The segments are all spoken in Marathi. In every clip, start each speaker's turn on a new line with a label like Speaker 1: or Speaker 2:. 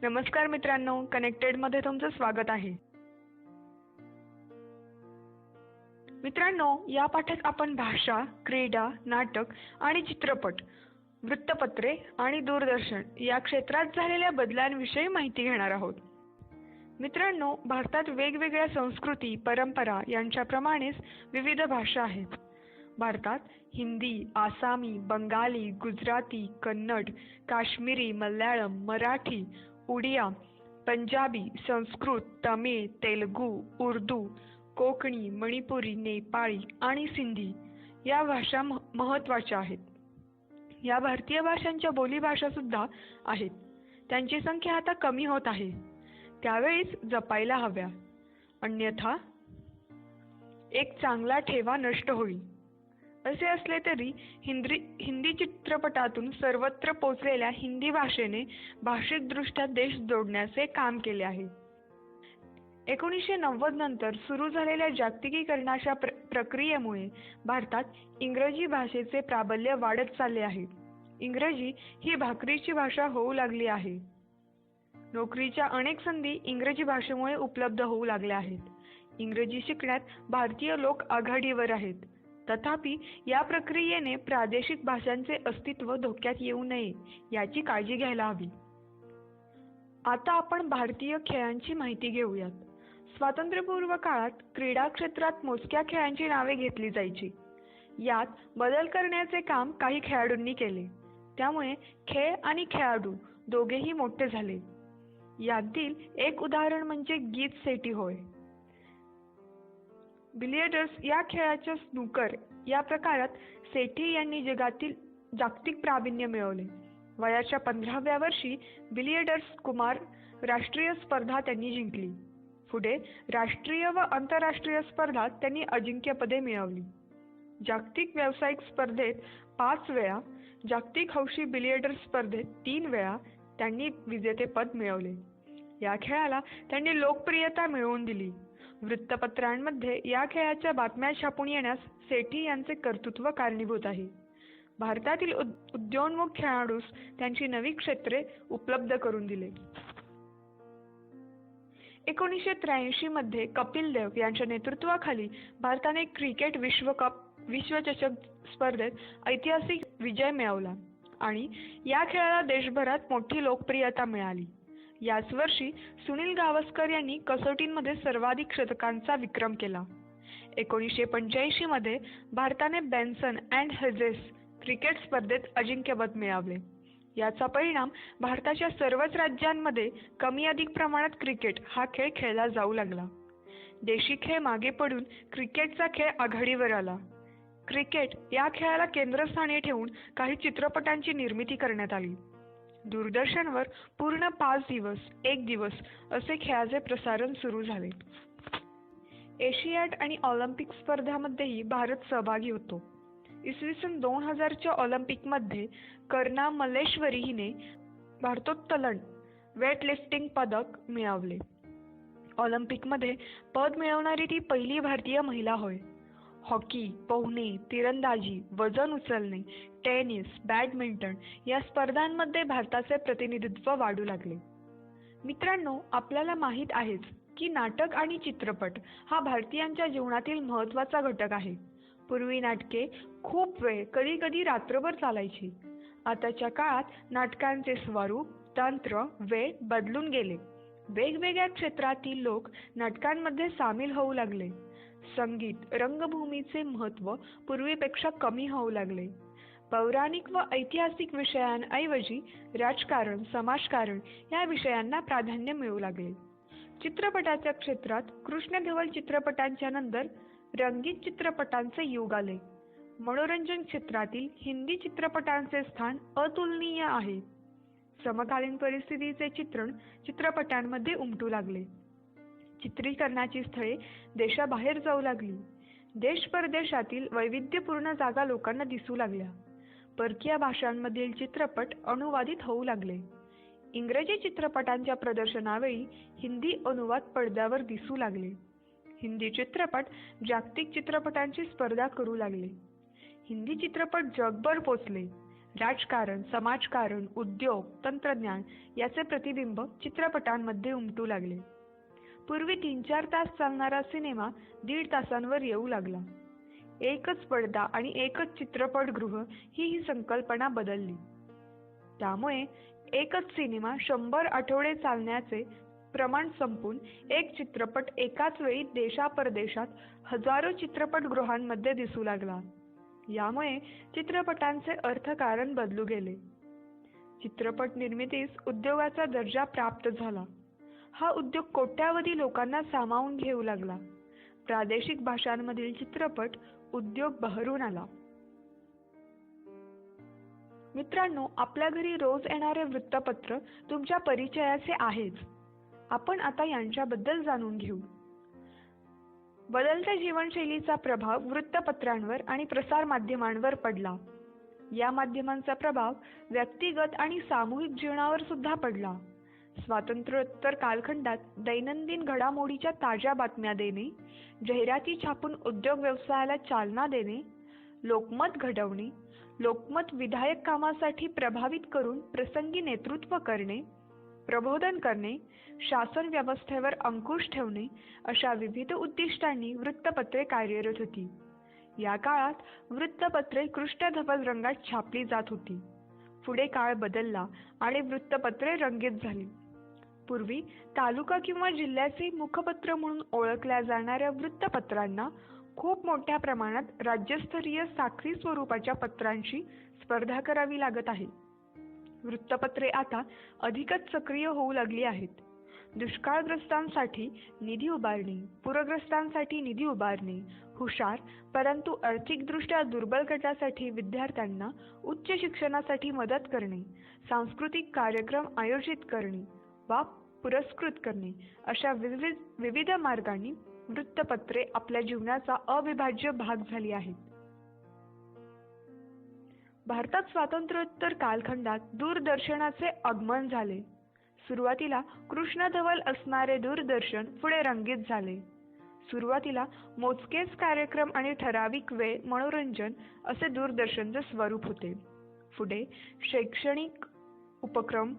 Speaker 1: नमस्कार मित्रांनो, कनेक्टेडमध्ये तुमचं स्वागत आहे. मित्रांनो, या पाठात आपण भाषा, क्रीडा, नाटक आणि चित्रपट, वृत्तपत्रे आणि दूरदर्शन या क्षेत्रात झालेल्या बदलांविषयी माहिती घेणार आहोत. मित्रांनो, भारतात वेगवेगळ्या संस्कृती, परंपरा यांच्याप्रमाणेच विविध भाषा आहेत. भारतात हिंदी, आसामी, बंगाली, गुजराती, कन्नड, काश्मीरी, मल्याळम, मराठी, उडिया, पंजाबी, संस्कृत, तमिळ, तेलुगू, उर्दू, कोकणी, मणिपुरी, नेपाळी आणि सिंधी या भाषा महत्त्वाच्या आहेत. या भारतीय भाषांच्या बोलीभाषा सुद्धा आहेत. त्यांची संख्या आता कमी होत आहे. त्यावेळीच जपायला हव्या, अन्यथा एक चांगला ठेवा नष्ट होईल. असे असले तरी हिंदी चित्रपटातून सर्वत्र पोचलेल्या हिंदी भाषेने भाषिकदृष्ट्या देश जोडण्याचे काम केले आहे. 1990 नंतर सुरू झालेल्या जागतिकीकरणाच्या प्रक्रियेमुळे भारतात इंग्रजी भाषेचे प्राबल्य वाढत चालले आहे. इंग्रजी ही भाकरीची भाषा होऊ लागली आहे. नोकरीच्या अनेक संधी इंग्रजी भाषेमुळे उपलब्ध होऊ लागल्या आहेत. इंग्रजी शिकण्यात भारतीय लोक आघाडीवर आहेत. तथापि या प्रक्रियेने प्रादेशिक भाषांचे अस्तित्व धोक्यात येऊ नये याची काळजी घ्यायला हवी. आता आपण भारतीय खेळांची माहिती घेऊयात. स्वातंत्र्यपूर्व काळात क्रीडा क्षेत्रात मोजक्या खेळांची नावे घेतली जायची. यात बदल करण्याचे काम काही खेळाडूंनी केले. त्यामुळे खेळ आणि खेळाडू दोघेही मोठे झाले. यातील एक उदाहरण म्हणजे गीत सेठी होय. बिलियर्ड्स या खेळाच्या स्नूकर या प्रकारात सेठी यांनी जागतिक प्रावीण्य मिळवले. वयाच्या 15व्या वर्षी बिलियर्ड्स कुमार राष्ट्रीय स्पर्धा त्यांनी जिंकली. पुढे राष्ट्रीय व आंतरराष्ट्रीय स्पर्धात त्यांनी अजिंक्यपदे मिळवली. जागतिक व्यावसायिक स्पर्धेत 5 वेळा, जागतिक हौशी बिलियर्ड्स स्पर्धेत 3 वेळा त्यांनी विजेतेपद मिळवले. या खेळाला त्यांनी लोकप्रियता मिळवून दिली. वृत्तपत्रांमध्ये या खेळाच्या बातम्या छापून येण्यास सेठी यांचे कर्तृत्व कारणीभूत आहे. भारतातील उदयोन्मुख खेळाडूस त्यांची नवी क्षेत्रे उपलब्ध करून दिले. 1983 मध्ये कपिल देव यांच्या नेतृत्वाखाली भारताने क्रिकेट विश्वचषक स्पर्धेत ऐतिहासिक विजय मिळवला आणि या खेळाला देशभरात मोठी लोकप्रियता मिळाली. याच वर्षी सुनील गावस्कर यांनी कसोटींमध्ये सर्वाधिक शतकांचा विक्रम केला. 1985 मध्ये भारताने बेन्सन अँड हेजेस क्रिकेट स्पर्धेत अजिंक्यपद मिळवले. याचा परिणाम भारताच्या सर्वच राज्यांमध्ये कमी अधिक प्रमाणात क्रिकेट हा खेळ खेळला जाऊ लागला. देशी खेळ मागे पडून क्रिकेटचा खेळ आघाडीवर आला. क्रिकेट या खेळाला केंद्रस्थानी ठेवून काही चित्रपटांची निर्मिती करण्यात आली. दूरदर्शनवर पूर्ण 5 दिवस, 1 दिवस असे खेळाचे प्रसारण सुरू झाले. एशियाड आणि ऑलिम्पिक स्पर्धांमध्येही भारत सहभागी होतो. इसवी सन 2000च्या ऑलिम्पिकमध्ये कर्णा मल्लेश्वरी हिने भारोत्तोलन वेटलिफ्टिंग पदक मिळवले. ऑलिम्पिकमध्ये पद मिळवणारी ती पहिली भारतीय महिला होय. हॉकी, पोहणे, तिरंदाजी, वजन उचलणे, टेनिस, बॅडमिंटन या स्पर्धांमध्ये भारताचे प्रतिनिधित्व वाढू लागले. मित्रांनो, आपल्याला माहीत आहेच की नाटक आणि चित्रपट हा भारतीयांच्या जीवनातील महत्त्वाचा घटक आहे. पूर्वी नाटके खूप वेळ, कधी कधी रात्रभर चालायची. आताच्या काळात नाटकांचे स्वरूप, तंत्र, वेळ बदलून गेले. वेगवेगळ्या क्षेत्रातील लोक नाटकांमध्ये सामील होऊ लागले. संगीत, रंगभूमीचे महत्त्व पूर्वीपेक्षा कमी होऊ लागले. पौराणिक व ऐतिहासिक विषयांऐवजी राजकारण, समाजकारण या विषयांना प्राधान्य मिळू लागले. चित्रपटाच्या क्षेत्रात कृष्णधवल चित्रपटांच्या नंतर रंगीत चित्रपटांचे युग आले. मनोरंजन क्षेत्रातील हिंदी चित्रपटांचे स्थान अतुलनीय आहे. समकालीन परिस्थितीचे चित्रण चित्रपटांमध्ये उमटू लागले. चित्रीकरणाची स्थळे देशाबाहेर जाऊ लागली. देश परदेशातील वैविध्यपूर्ण जागा लोकांना दिसू लागल्या. परकीय भाषांमधील चित्रपट अनुवादित होऊ लागले. इंग्रजी चित्रपटांच्या प्रदर्शनावेळी हिंदी अनुवाद पडद्यावर दिसू लागले. हिंदी चित्रपट जागतिक चित्रपटांची स्पर्धा करू लागले. हिंदी चित्रपट जगभर पोचले. राजकारण, समाजकारण, उद्योग, तंत्रज्ञान याचे प्रतिबिंब चित्रपटांमध्ये उमटू लागले. पूर्वी 3-4 तास चालणारा सिनेमा 1.5 तासांवर येऊ लागला. एकच पडदा आणि एकच चित्रपटगृह ही संकल्पना बदलली. त्यामुळे एकच सिनेमा 100 आठवडे चालण्याचे प्रमाण संपून एक चित्रपट एकाच वेळी देशापरदेशात हजारो चित्रपटगृहांमध्ये दिसू लागला. यामुळे चित्रपटांचे अर्थकारण बदलू गेले. चित्रपट निर्मितीस उद्योगाचा दर्जा प्राप्त झाला. हा उद्योग कोट्यावधी लोकांना सामावून घेऊ लागला. प्रादेशिक भाषांमधील चित्रपट उद्योग बहरून आला. मित्रांनो, आपल्या घरी रोज येणारे वृत्तपत्र तुमच्या परिचयाचे आहेच. आपण आता यांच्याबद्दल जाणून घेऊ. बदलत्या जीवनशैलीचा प्रभाव वृत्तपत्रांवर आणि प्रसार माध्यमांवर पडला. या माध्यमांचा प्रभाव व्यक्तिगत आणि सामूहिक जीवनावर सुद्धा पडला. स्वातंत्र्योत्तर कालखंडात दैनंदिन घडामोडीच्या ताज्या बातम्या देणे, जाहिराती छापून उद्योग व्यवसायाला चालना देणे, लोकमत घडवणे, लोकमत विधायक कामासाठी प्रभावित करून प्रसंगी नेतृत्व करणे, प्रबोधन करणे, शासन व्यवस्थेवर अंकुश ठेवणे अशा विविध उद्दिष्टांनी वृत्तपत्रे कार्यरत होती. या काळात वृत्तपत्रे कृष्णधवल रंगात छापली जात होती. पुढे काळ बदलला आणि वृत्तपत्रे रंगीत झाली. पूर्वी तालुका किंवा जिल्ह्याचे मुखपत्र म्हणून ओळखल्या जाणाऱ्या वृत्तपत्रांना खूप मोठ्या प्रमाणात राज्यस्तरीय साखळी स्वरूपाच्या पत्रांशी स्पर्धा करावी लागत आहे. वृत्तपत्रे आता अधिकच सक्रिय होऊ लागली आहेत. दुष्काळग्रस्तांसाठी निधी उभारणे, पूरग्रस्तांसाठी निधी उभारणे, हुशार परंतु आर्थिकदृष्ट्या दुर्बल गटासाठी विद्यार्थ्यांना उच्च शिक्षणासाठी मदत करणे, सांस्कृतिक कार्यक्रम आयोजित करणे वा पुरस्कृत करणे अशा विविध मार्गांनी वृत्तपत्रे आपल्या जीवनाचा अविभाज्य भाग झाली आहेत. भारतात स्वातंत्र्योत्तर कालखंडात दूरदर्शनाचे आगमन झाले. सुरुवातीला कृष्णधवल असणारे दूरदर्शन पुढे रंगीत झाले. सुरुवातीला मोजकेच कार्यक्रम आणि ठराविक वेळ मनोरंजन असे दूरदर्शनचे स्वरूप होते. पुढे शैक्षणिक उपक्रम,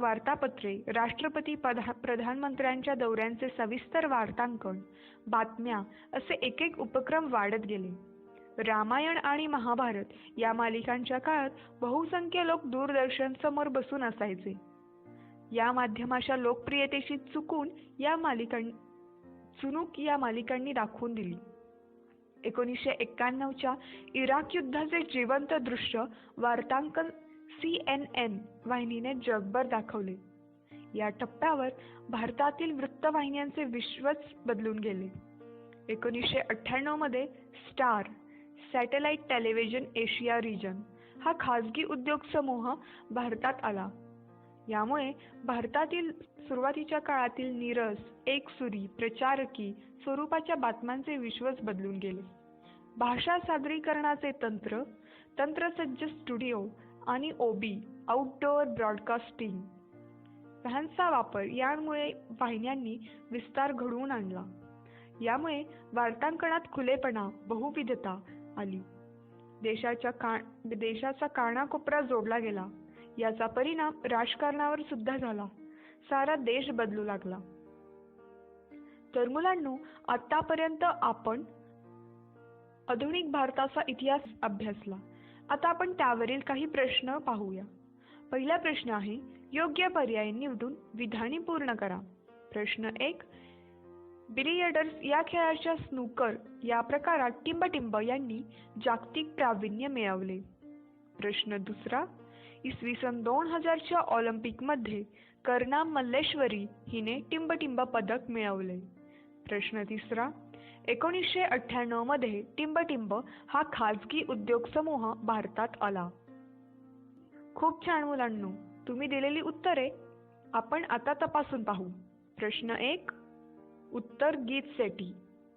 Speaker 1: वार्तापत्रे, राष्ट्रपती प्रधानमंत्र्यांच्या दौऱ्यांचे सविस्तर वार्तांकन, बातम्या असे एक उपक्रम वाढत गेले. रामायण आणि महाभारत या मालिकांच्या काळात बहुसंख्य लोक दूरदर्शन समोर बसून असायचे. या माध्यमाच्या लोकप्रियतेशी चुनूक या मालिकांनी दाखवून दिली. 1991च्या इराक युद्धाचे जिवंत दृश्य वार्तांकन CNN वाहिनीने जगभर दाखवले. या टप्प्यावर भारतातील वृत्तवाहिन्यांचे विश्वच बदलून गेले. 1998 मध्ये star satellite television Asia region हा खासगी उद्योग समूह भारतात आला. यामुळे भारतातील सुरुवातीच्या काळातील नीरस, एकसुरी, प्रचारकी स्वरूपाच्या बातम्यांचे विश्वच बदलून गेले. भाषा सादरीकरणाचे तंत्रसज्ज स्टुडिओ आणि आउटडोअर ब्रॉडकास्टिंग ह्यांचा वापर यामुळे वाहिन्यांनी विस्तार घडवून आणला. यामुळे वार्तांकनात खुलेपणा, बहुविधता आली. देशाचा कानाकोपरा जोडला गेला. याचा परिणाम राजकारणावर सुद्धा झाला. सारा देश बदलू लागला. तर मुलांनो, आतापर्यंत आपण आधुनिक भारताचा इतिहास अभ्यासला. आता आपण त्यावरील काही प्रश्न पाहूया. पहिला प्रश्न आहे, योग्य पर्याय निवडून विधाने पूर्ण करा. प्रश्न 1, बिलियर्ड्स या खेळाच्या स्नूकर या प्रकारात टिंबटिंब यांनी जागतिक प्रावीण्य मिळवले. प्रश्न 2, इसवी सन 2000च्या ऑलिम्पिकमध्ये कर्णा मल्लेश्वरी हिने टिंबटिंब पदक मिळवले. प्रश्न 3, 1998 मध्ये टिंबटिंब हा खाजगी उद्योग समूह भारतात आला. खूप छान मुलांनो, तुम्ही दिलेली उत्तरे आपण आता तपासून पाहू. प्रश्न 1, उत्तर गीत सेटी.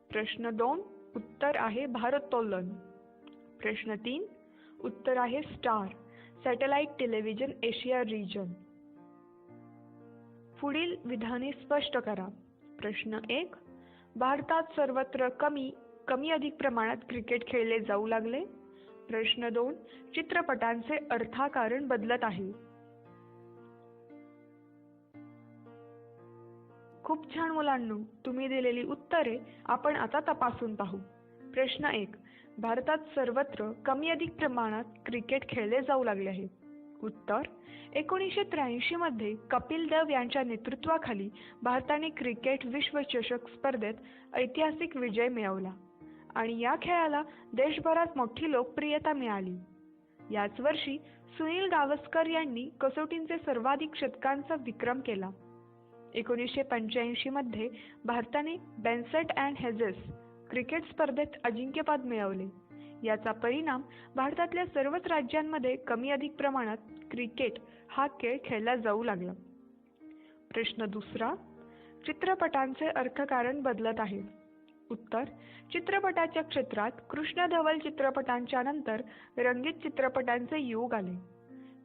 Speaker 1: प्रश्न 2, उत्तर आहे भारोत्तोलन. प्रश्न 3, उत्तर आहे star satellite television Asia region. पुढील विधाने स्पष्ट करा. प्रश्न 1, भारतात सर्वत्र कमी अधिक प्रमाणात क्रिकेट खेळले जाऊ लागले. प्रश्न 2. चित्रपटांचे अर्थाकारण बदलत आहे. खूप छान मुलांनो, तुम्ही दिलेली उत्तरे आपण आता तपासून पाहू. प्रश्न 1. भारतात सर्वत्र कमी अधिक प्रमाणात क्रिकेट खेळले जाऊ लागले आहे. उत्तर: 1983 मध्ये कपिल देव यांच्या नेतृत्वाखाली भारताने क्रिकेट विश्वचषक स्पर्धेत ऐतिहासिक विजय मिळवला आणि या खेळाला देशभरात मोठी लोकप्रियता मिळाली. याच वर्षी सुनील गावस्कर यांनी कसोटींचे सर्वाधिक शतकांचा विक्रम केला. 1985 मध्ये भारताने बेन्सेट अँड हेजेस क्रिकेट स्पर्धेत अजिंक्यपद मिळवले. याचा परिणाम भारतातल्या सर्वच राज्यांमध्ये कमी अधिक प्रमाणात क्रिकेट हा खेळ खेळला जाऊ लागला. प्रश्न 2. चित्रपटांचे अर्थकारण बदलत आहे. उत्तर: चित्रपटाच्या क्षेत्रात कृष्ण-धवल चित्रपटांच्या नंतर रंगीत चित्रपटांचे युग आले.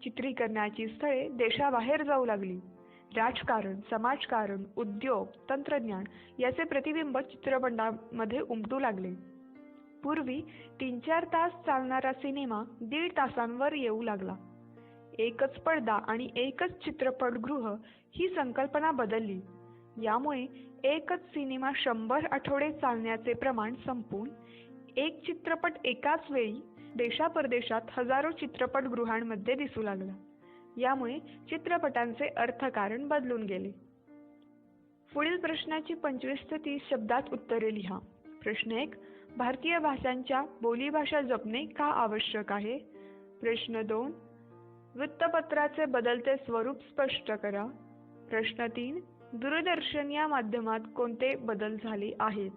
Speaker 1: चित्रीकरणाची स्थळे देशाबाहेर जाऊ लागली. राजकारण, समाजकारण, उद्योग, तंत्रज्ञान याचे प्रतिबिंब चित्रपटांमध्ये उमटू लागले. पूर्वी 3-4 तास चालणारा सिनेमा 1.5 तासांवर येऊ लागला. एकच पडदा आणि एकच चित्रपटगृह ही संकल्पना बदलली. यामुळे एकच सिनेमा 100 आठवडे चालण्याचे प्रमाण संपून एक चित्रपट एकाच वेळी देशापरदेशात हजारो चित्रपटगृहांमध्ये दिसू लागला. यामुळे चित्रपटांचे अर्थकारण बदलून गेले. पुढील प्रश्नाची 25 ते 30 शब्दात उत्तरे लिहा. प्रश्न 1. भारतीय भाषांच्या बोलीभाषा जपणे का आवश्यक आहे? प्रश्न 2. वृत्तपत्राचे बदलते स्वरूप स्पष्ट करा. प्रश्न 3. दूरदर्शन या माध्यमात कोणते बदल झाले आहेत?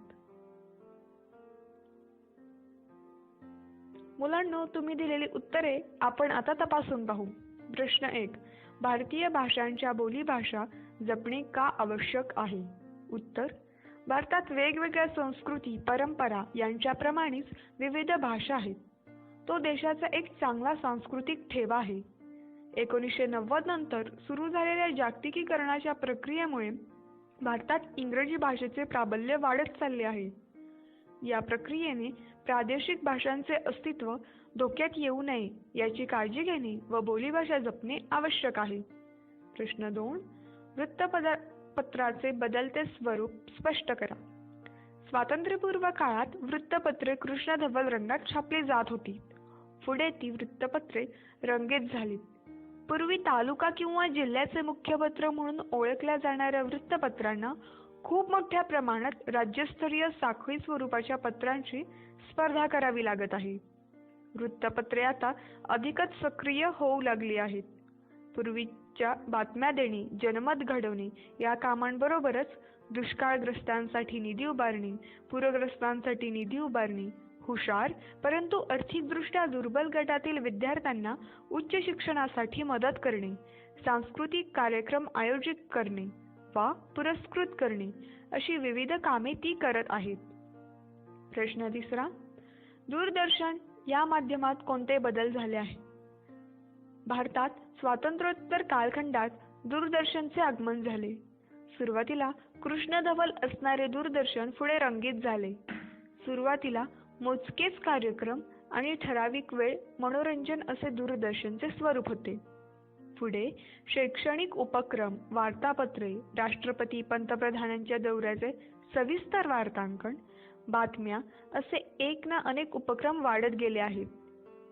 Speaker 1: मुलांनो, तुम्ही दिलेली उत्तरे आपण आता तपासून पाहू. प्रश्न 1. भारतीय भाषांच्या बोलीभाषा जपणे का आवश्यक आहे? उत्तर: भारतात वेगवेगळ्या संस्कृती, परंपरा यांच्याप्रमाणेच विविध भाषा आहेत. तो देशाचा एक चांगला सांस्कृतिक ठेवा आहे. 1990 नंतर सुरू झालेल्या जागतिकीकरणाच्या प्रक्रियेमुळे भारतात इंग्रजी भाषेचे प्राबल्य वाढत चालले आहे. या प्रक्रियेने प्रादेशिक भाषांचे अस्तित्व धोक्यात येऊ नये याची काळजी घेणे व बोलीभाषा जपणे आवश्यक आहे. प्रश्न 2. वृत्तपत्राचे बदलते स्वरूप स्पष्ट करा. स्वातंत्र्यपूर्व काळात वृत्तपत्रे कृष्ण-धवल रंगात छापली जात होती. पुढे ती वृत्तपत्रे रंगीत झाली. पूर्वी तालुका किंवा जिल्ह्याचे मुख्यपत्र म्हणून ओळखल्या जाणाऱ्या वृत्तपत्रांना खूप मोठ्या प्रमाणात राज्यस्तरीय साखळी स्वरूपाच्या पत्रांची स्पर्धा करावी लागत आहे. वृत्तपत्रे आता अधिकच सक्रिय होऊ लागली आहेत. पूर्वीच्या बातम्या देणे, जनमत घडवणे या कामांबरोबरच दुष्काळग्रस्तांसाठी निधी उभारणे, पूरग्रस्तांसाठी निधी उभारणे, हुशार परंतु आर्थिकदृष्ट्या दुर्बल गटातील विद्यार्थ्यांना उच्च शिक्षणासाठी मदत करणे, सांस्कृतिक कार्यक्रम आयोजित करणे वा पुरस्कृत करणे अशी विविध कामे ती करत आहेत. प्रश्न 3. दूरदर्शन या माध्यमात कोणते बदल झाले आहेत? भारतात स्वातंत्र्योत्तर कालखंडात दूरदर्शनचे आगमन झाले. सुरुवातीला कृष्ण-धवल असणारे दूरदर्शन पुढे रंगीत झाले. सुरुवातीला मोजकेच कार्यक्रम आणि ठराविक वेळ मनोरंजन असे दूरदर्शनचे स्वरूप होते. पुढे शैक्षणिक उपक्रम, वार्तापत्रे, राष्ट्रपती पंतप्रधानांच्या दौऱ्याचे सविस्तर वार्तांकन, बातम्या असे एक ना अनेक उपक्रम वाढत गेले आहेत.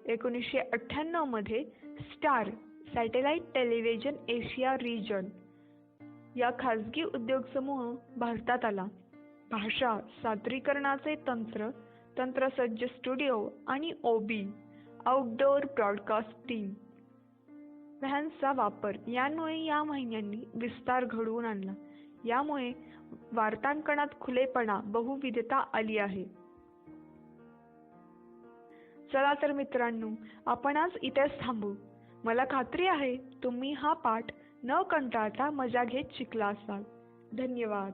Speaker 1: 1998 मध्ये star satellite television Asia region या खासगी उद्योग समूह भारतात आला. भाषा सादरीकरणाचे तंत्रसज्ज स्टुडिओ आणि OB आउटडोअर ब्रॉडकास्टिंग व्हॅन्सचा वापर यांमुळे या महिन्यांनी विस्तार घडवून आणला. यामुळे वार्तांकनात खुलेपणा, बहुविधता आली आहे. चला तर मित्रांनो, आपण आज इथेच थांबू. मला खात्री आहे तुम्ही हा पाठ न कंटाळता मजा घेत शिकला असाल. धन्यवाद.